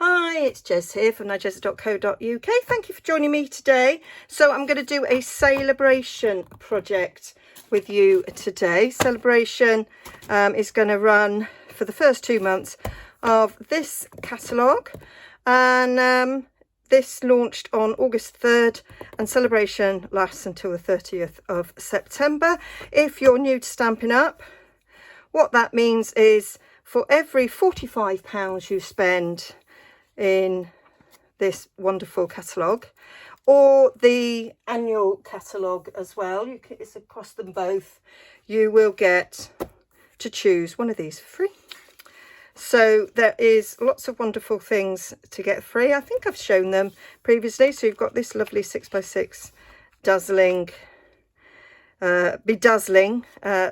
Hi, it's Jez here from Nigezza.co.uk. Thank you for joining me today. So I'm going to do a Sale-A-Bration project with you today. Sale-A-Bration is going to run for the first 2 months of this catalogue, and this launched on August 3rd, and Sale-A-Bration lasts until the 30th of September. If you're new to Stampin' Up, what that means is for every £45 you spend in this wonderful catalogue, or the annual catalogue as well, it's across them both, you will get to choose one of these for free. So there is lots of wonderful things to get free. I think I've shown them previously. So you've got this lovely 6x6 dazzling bedazzling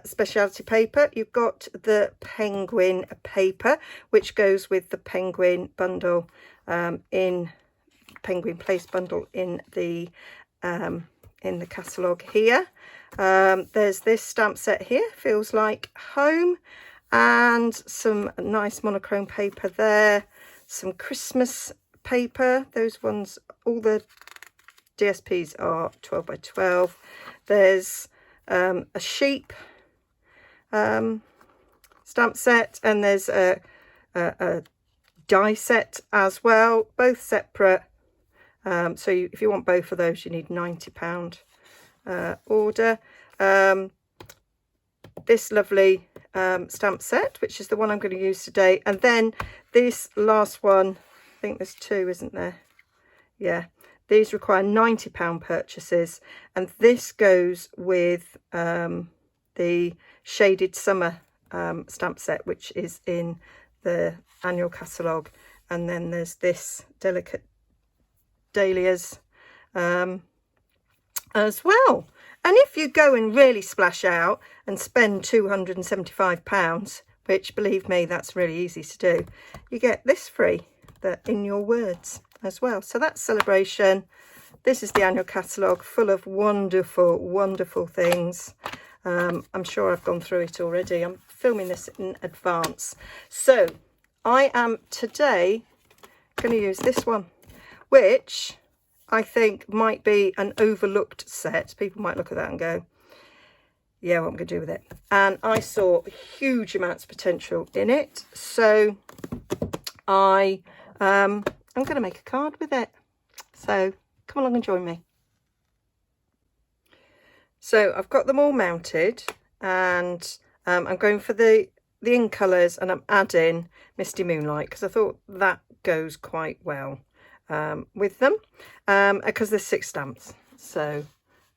specialty paper. You've got the penguin paper, which goes with the penguin bundle in penguin place bundle in the catalogue here. There's this stamp set here, Feels Like Home, and some nice monochrome paper there, some Christmas paper. Those ones, all the DSPs are 12 by 12. There's a sheep stamp set, and there's a die set as well, both separate. So if you want both of those, you need £90 order. This lovely stamp set, which is the one I'm going to use today, and then this last one, I think there's two, isn't there? Yeah. These require £90 purchases, and this goes with the Shaded Summer stamp set, which is in the annual catalogue. And then there's this Delicate Dahlias as well. And if you go and really splash out and spend £275, which, believe me, that's really easy to do, you get this free, the In Your Words, as well. So that's Sale-A-Bration. This is the annual catalogue, full of wonderful, wonderful things. I'm sure I've gone through it already. I'm filming this in advance. So I am today going to use this one, which I think might be an overlooked set. People might look at that and go, yeah, what am I going to do with it? And I saw huge amounts of potential in it. So I'm going to make a card with it. So come along and join me. So I've got them all mounted, and I'm going for the in colours, and I'm adding Misty Moonlight because I thought that goes quite well with them, because there's 6 stamps. So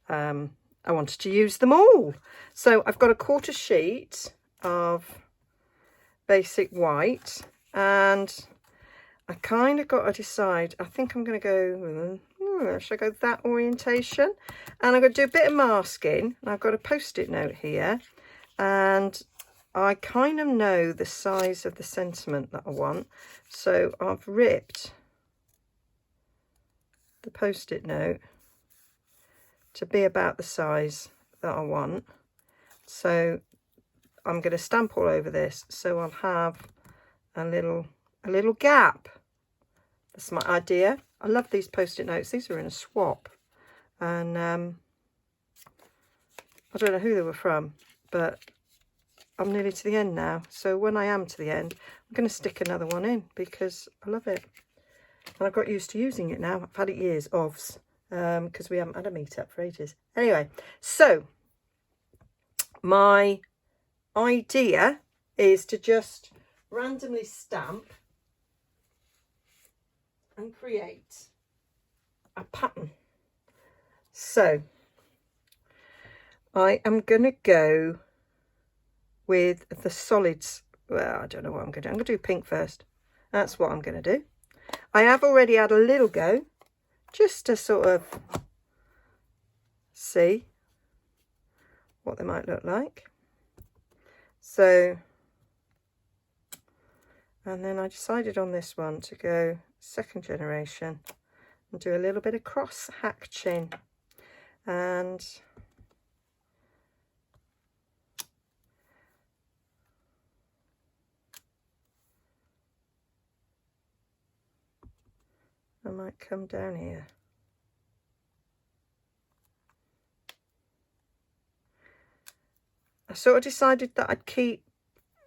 I wanted to use them all. So I've got a 1/4 sheet of basic white, and I kind of got to decide. I think I'm going to go, should I go that orientation? And I'm going to do a bit of masking. And I've got a post-it note here, and I kind of know the size of the sentiment that I want. So I've ripped the post-it note to be about the size that I want. So I'm going to stamp all over this, so I'll have a little gap. That's my idea. I love these post-it notes. These are in a swap, and I don't know who they were from, but I'm nearly to the end now. So when I am to the end, I'm going to stick another one in because I love it, and I've got used to using it now. I've had it years offs, because we haven't had a meet-up for ages. Anyway, so my idea is to just randomly stamp and create a pattern. So I am going to go with the solids. Well, I don't know what I'm going to do. I'm going to do pink first. That's what I'm going to do. I have already had a little go just to sort of see what they might look like. So, and then I decided on this one to go 2nd generation and do a little bit of cross hatching, and might come down here. I sort of decided that I'd keep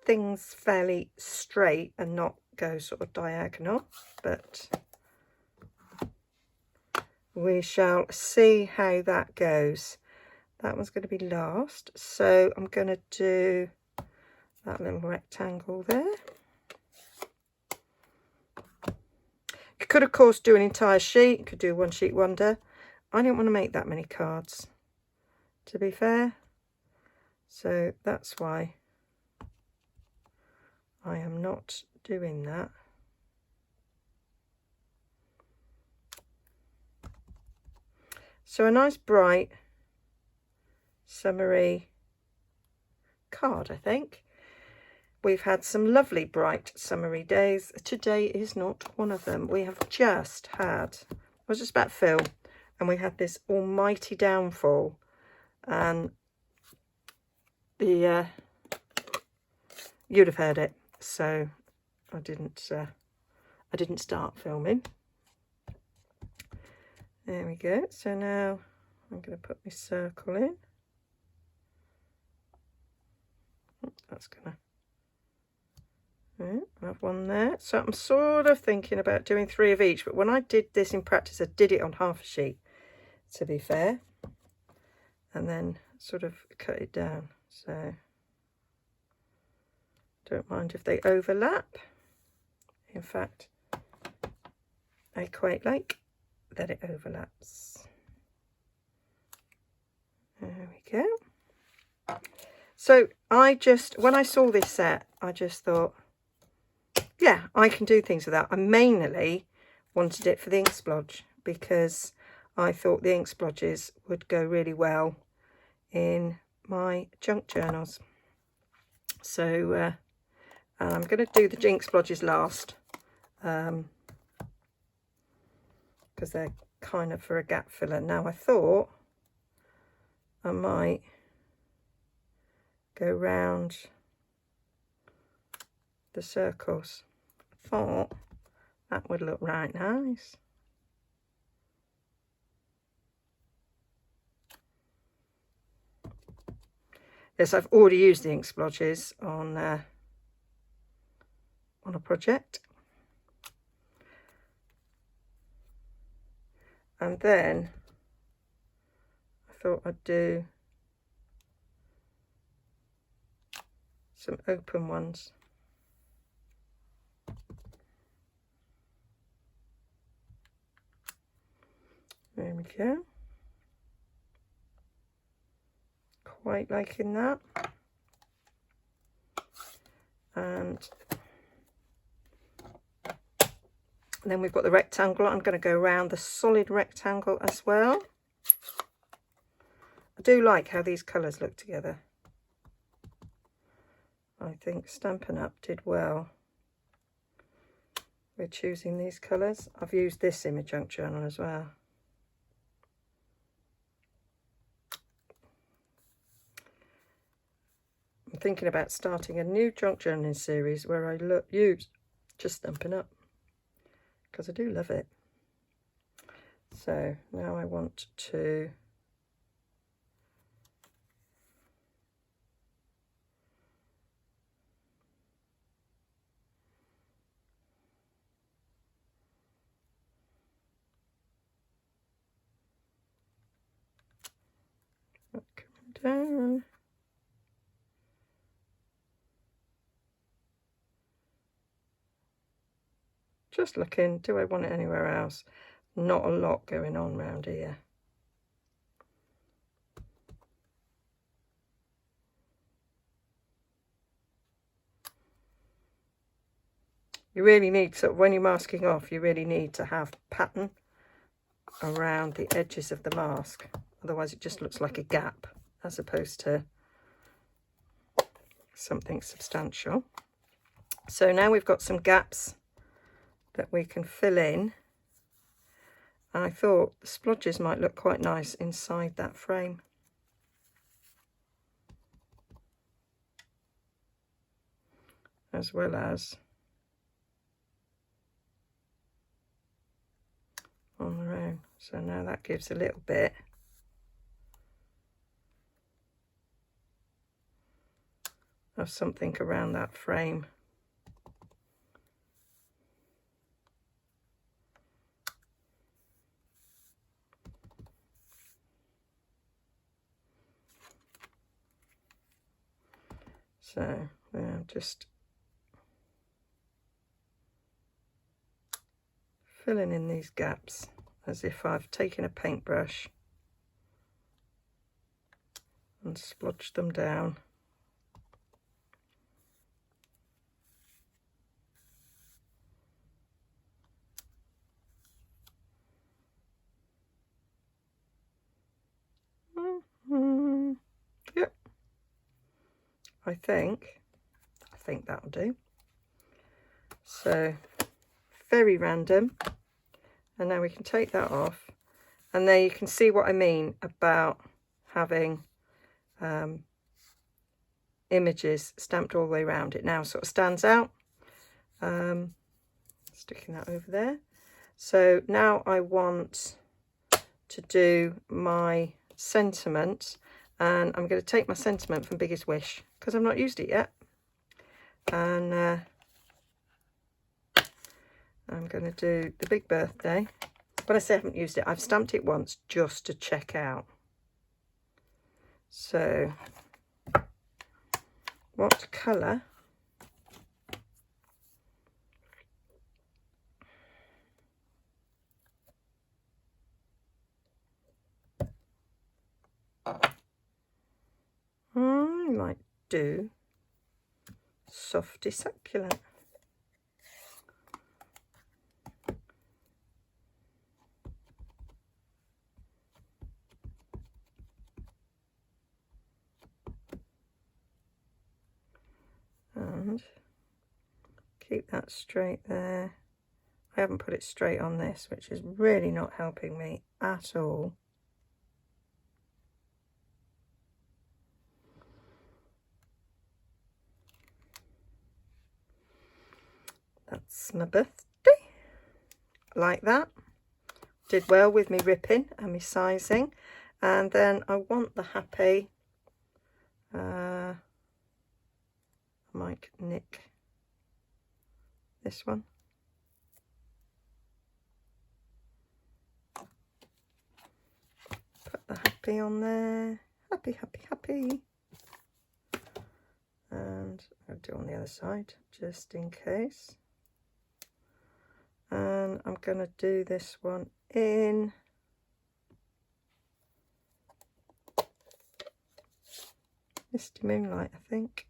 things fairly straight and not go sort of diagonal, but we shall see how that goes. That one's going to be last, so I'm going to do that little rectangle there. You could of course do an entire sheet, you could do one sheet wonder. I didn't want to make that many cards, to be fair, so that's why I am not doing that. So a nice bright summery card, I think. We've had some lovely bright summery days. Today is not one of them. We have just had, I was just about to film, and we had this almighty downfall, and the you'd have heard it, so I didn't start filming. There we go. So now I'm going to put my circle in. That's gonna I have one there. So I'm sort of thinking about doing 3 of each, but when I did this in practice, I did it on half a sheet, to be fair, and then sort of cut it down. So don't mind if they overlap. In fact, I quite like that it overlaps. There we go. So when I saw this set, I just thought, yeah, I can do things with that. I mainly wanted it for the ink splodge because I thought the ink splodges would go really well in my junk journals. So I'm going to do the ink splodges last because they're kind of for a gap filler. Now I thought I might go round the circles. I thought that would look right nice. Yes, I've already used the ink splodges on a project, and then I thought I'd do some open ones. There we go. Quite liking that. And then we've got the rectangle. I'm going to go around the solid rectangle as well. I do like how these colours look together. I think Stampin' Up did well with choosing these colours. I've used this in my junk journal as well. I'm thinking about starting a new junk journaling series where I use just Stampin' Up because I do love it. So now I want to coming down. Just looking, do I want it anywhere else? Not a lot going on around here. You really need to, when you're masking off, you really need to have pattern around the edges of the mask. Otherwise it just looks like a gap as opposed to something substantial. So now we've got some gaps that we can fill in. And I thought the splodges might look quite nice inside that frame. As well as So now that gives a little bit. Of something around that frame. So yeah, just filling in these gaps as if I've taken a paintbrush and splodged them down. Yep, I think that'll do. So very random, and now we can take that off, and there you can see what I mean about having images stamped all the way around. It now sort of stands out. Sticking that over there. So now I want to do my sentiment, and I'm going to take my sentiment from Biggest Wish because I've not used it yet, and I'm going to do the big birthday. When I say I haven't used it, I've stamped it once just to check out. So what colour? I might do Softy Succulent. And keep that straight there. I haven't put it straight on this, which is really not helping me at all. That's my birthday, like that. Did well with me ripping and me sizing. And then I want the happy. I might nick this one. Put the happy on there. Happy, happy, happy. And I'll do on the other side just in case. And I'm going to do this one in Misty Moonlight, I think.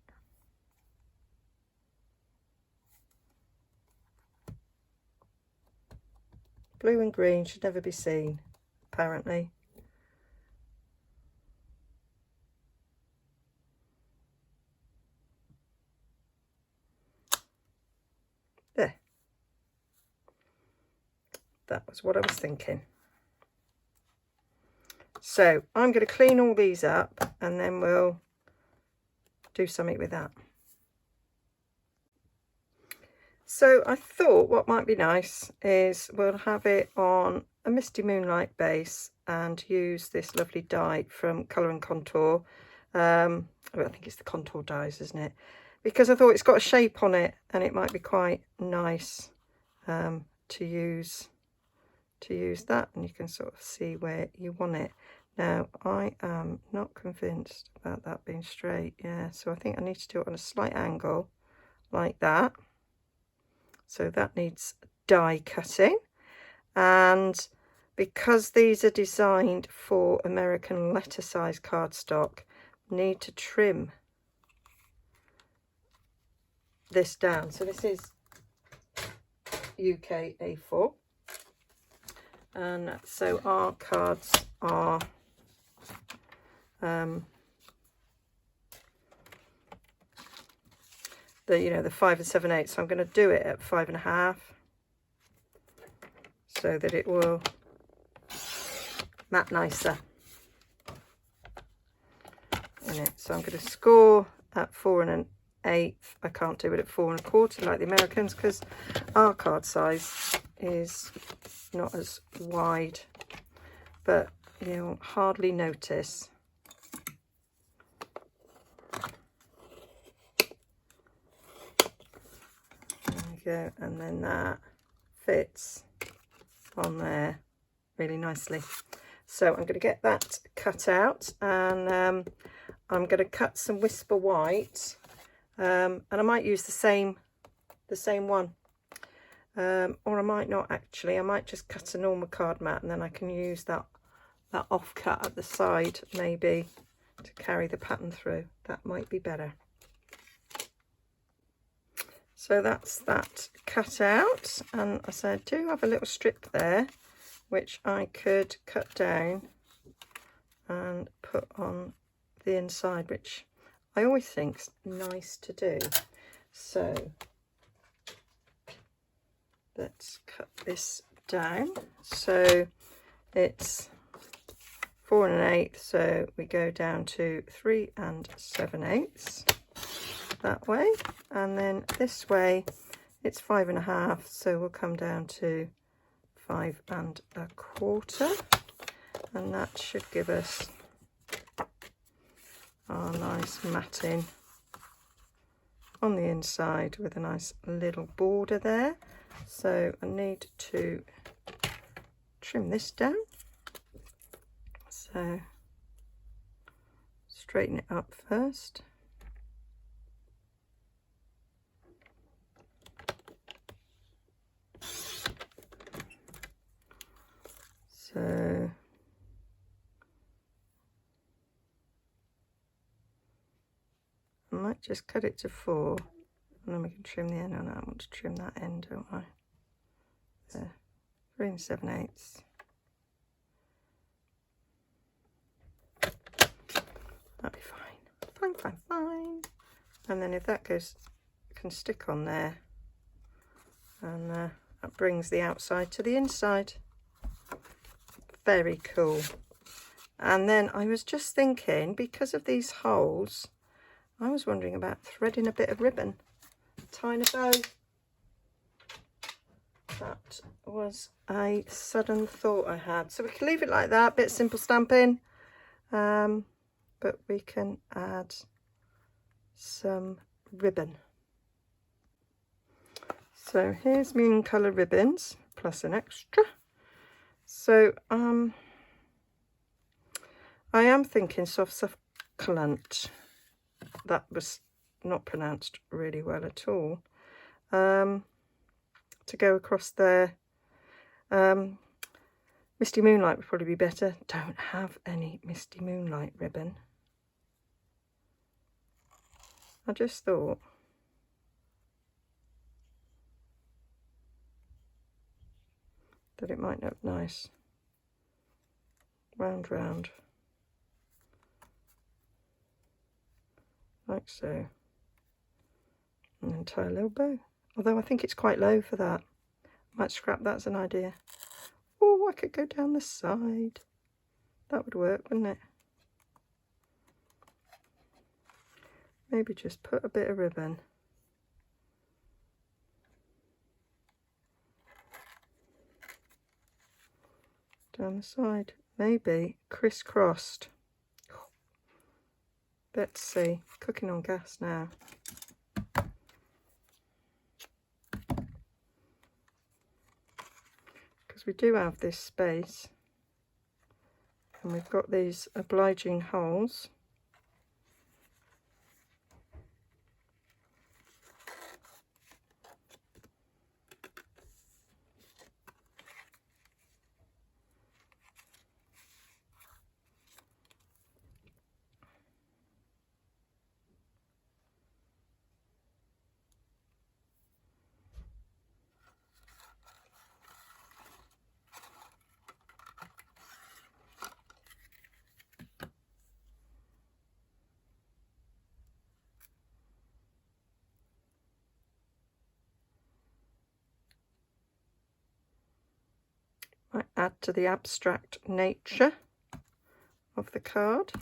Blue and green should never be seen, apparently. There. That was what I was thinking. So I'm going to clean all these up and then we'll do something with that. So I thought what might be nice is we'll have it on a Misty Moonlight base and use this lovely dye from Colour and Contour. I think it's the Contour dyes, isn't it? Because I thought it's got a shape on it and it might be quite nice to use that, and you can sort of see where you want it. Now I am not convinced about that being straight. Yeah, so I think I need to do it on a slight angle like that. So that needs die cutting, and because these are designed for American letter size cardstock, I need to trim this down. So this is UK A4, and so our cards are the 5 and 7/8. So I'm going to do it at 5.5 so that it will mat nicer in it. So I'm going to score at 4 1/8. I can't do it at 4 1/4 like the Americans because our card size is not as wide, but you'll hardly notice. There we go, and then that fits on there really nicely. So I'm going to get that cut out, and I'm going to cut some Whisper White, and I might use the same one, or I might not actually. I might just cut a normal card mat, and then I can use that offcut at the side maybe to carry the pattern through. That might be better. So that's that cut out, and as I do have a little strip there which I could cut down and put on the inside, which I always think's nice to do. So let's cut this down. So it's 4 1/8, so we go down to 3 7/8 that way, and then this way it's 5 1/2, so we'll come down to 5 1/4, and that should give us our nice matting on the inside with a nice little border there. So I need to trim this down, so straighten it up first. So I might just cut it to 4, and then we can trim the end on that. I want to trim that end, don't I? There, 3 7/8. That'll be fine. Fine. And then if that can stick on there, and that brings the outside to the inside. Very cool. And then I was just thinking, because of these holes, I was wondering about threading a bit of ribbon, tying a bow. That was a sudden thought I had. So we can leave it like that, bit simple stamping, but we can add some ribbon. So here's me in colour ribbons plus an extra. So I am thinking soft succulent. That was not pronounced really well at all. To go across there. Misty Moonlight would probably be better. Don't have any Misty Moonlight ribbon. I just thought that it might look nice. Round. Like so. And then tie a little bow. Although I think it's quite low for that. Might scrap that as an idea. Oh, I could go down the side. That would work, wouldn't it? Maybe just put a bit of ribbon. Down the side. Maybe crisscrossed. Let's see. Cooking on gas now. We do have this space, and we've got these obliging holes. I add to the abstract nature of the card.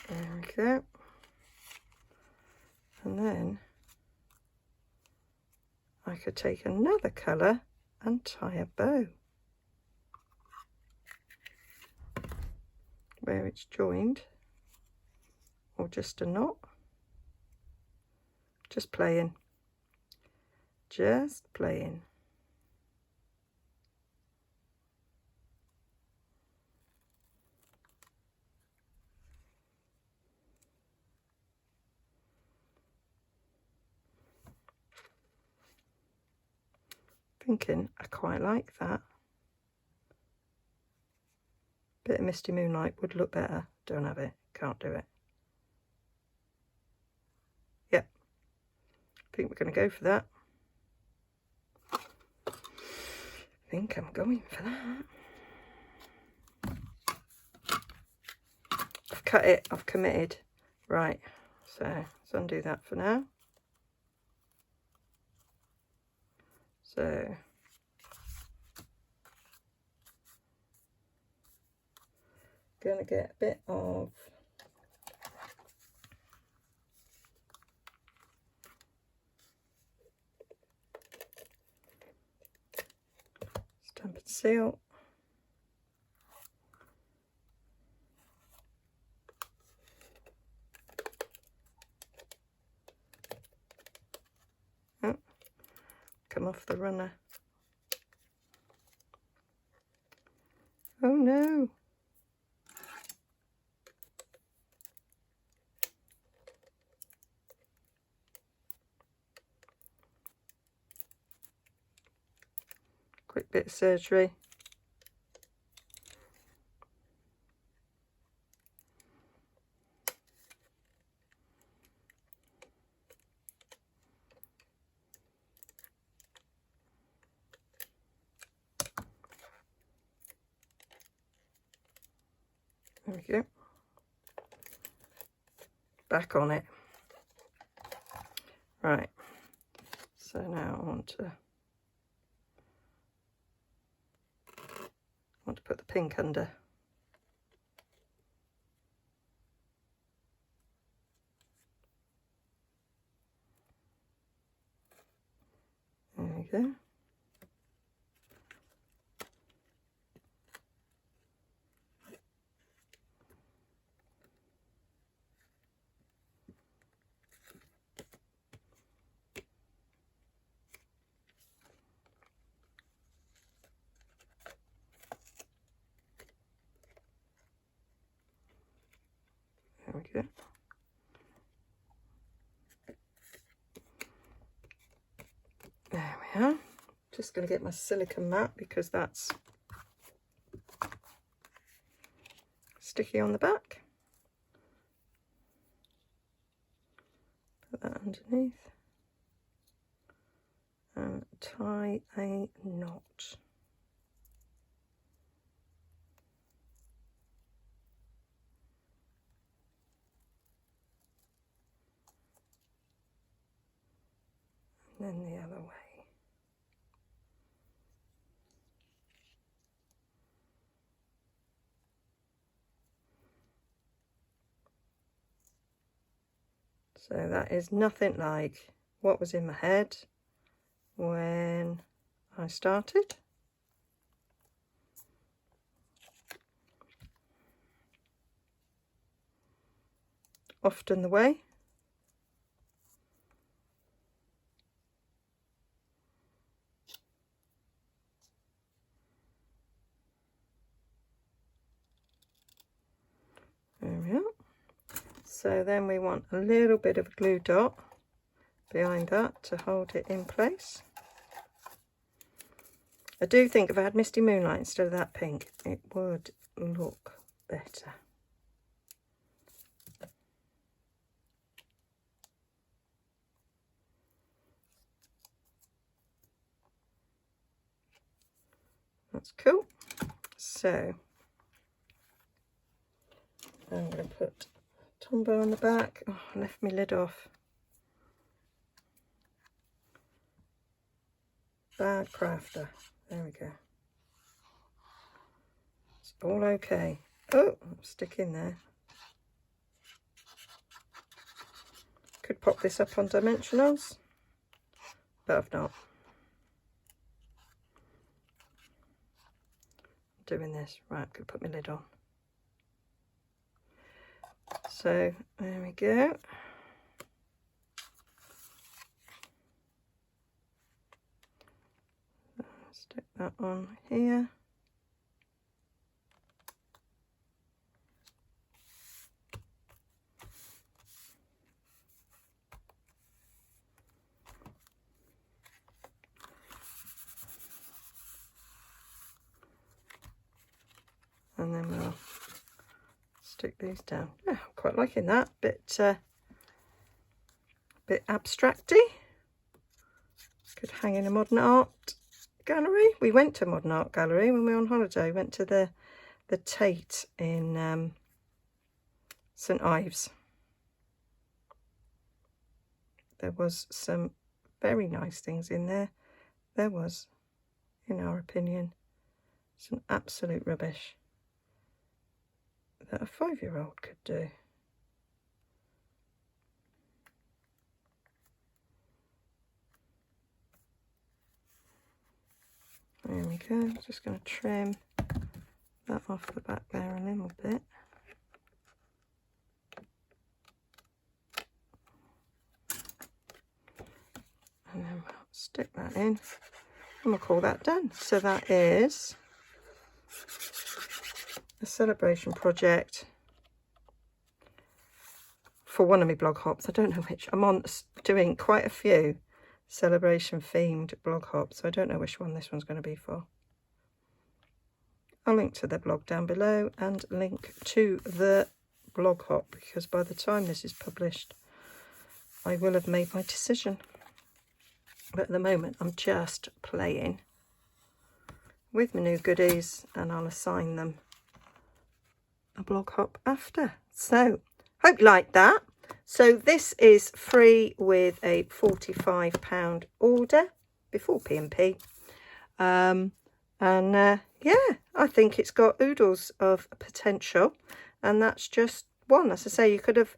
There we go. And then I could take another colour and tie a bow where it's joined, or just a knot. Just playing. Just playing. Thinking I quite like that. Bit of Misty Moonlight would look better. Don't have it. Can't do it. Yep. I think we're going to go for that. I think I'm going for that. I've cut it. I've committed. Right. So let's undo that for now. So gonna get a bit of stamp and seal. Oh, come off the runner. Oh no. Quick bit of surgery. There we go. Back on it. Right. So now I want to put the pink under. There we go. There we go. There we are. Just going to get my silicone mat because that's sticky on the back. Put that underneath and tie a knot. And then the other way. So that is nothing like what was in my head when I started. Often the way. There we are. So then we want a little bit of a glue dot behind that to hold it in place. I do think if I had Misty Moonlight instead of that pink, it would look better. That's cool. So I'm going to put Tombow on the back. Oh, I left my lid off. Bad crafter. There we go. It's all okay. Oh, stick in there. Could pop this up on dimensionals, but I've not. I'm doing this. Right, could put my lid on. So there we go. Stick that on here. And then we'll stick these down. Yeah, I'm quite liking that. Bit abstracty. Could hang in a modern art gallery. We went to a modern art gallery when we were on holiday. We went to the Tate in St Ives. There was some very nice things in there. There was, in our opinion, some absolute rubbish that a 5-year-old could do. There we go. I'm just going to trim that off the back there a little bit. And then we'll stick that in and we'll call that done. So that is a Sale-A-Bration project for one of my blog hops. I don't know which. I'm on doing quite a few Sale-A-Bration themed blog hops, so I don't know which one this one's going to be for. I'll link to the blog down below and link to the blog hop, because by the time this is published I will have made my decision. But at the moment I'm just playing with my new goodies, and I'll assign them a blog hop after. So hope you like that. So this is free with a £45 order before P&P. Yeah, I think it's got oodles of potential, and that's just one. As I say, you could have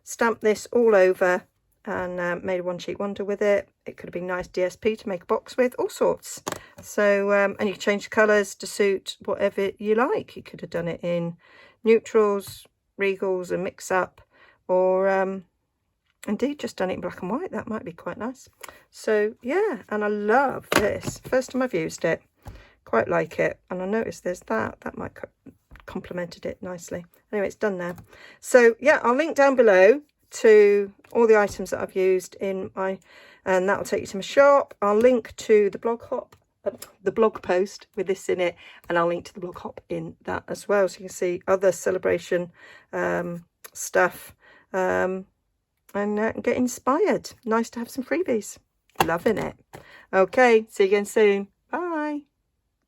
stamped this all over and made a one sheet wonder with it. It could have been nice DSP to make a box with, all sorts. So and you can change the colours to suit whatever you like. You could have done it in neutrals, regals, and mix up, or indeed just done it in black and white. That might be quite nice. So yeah, and I love this. First time I've used it, quite like it. And I noticed there's that might complemented it nicely. Anyway, it's done there. So yeah, I'll link down below to all the items that I've used in my, and that will take you to my shop. I'll link to the blog hop, the blog post with this in it, and I'll link to the blog hop in that as well, so you can see other Sale-A-Bration stuff and get inspired. Nice to have some freebies. Loving it. Okay, see you again soon.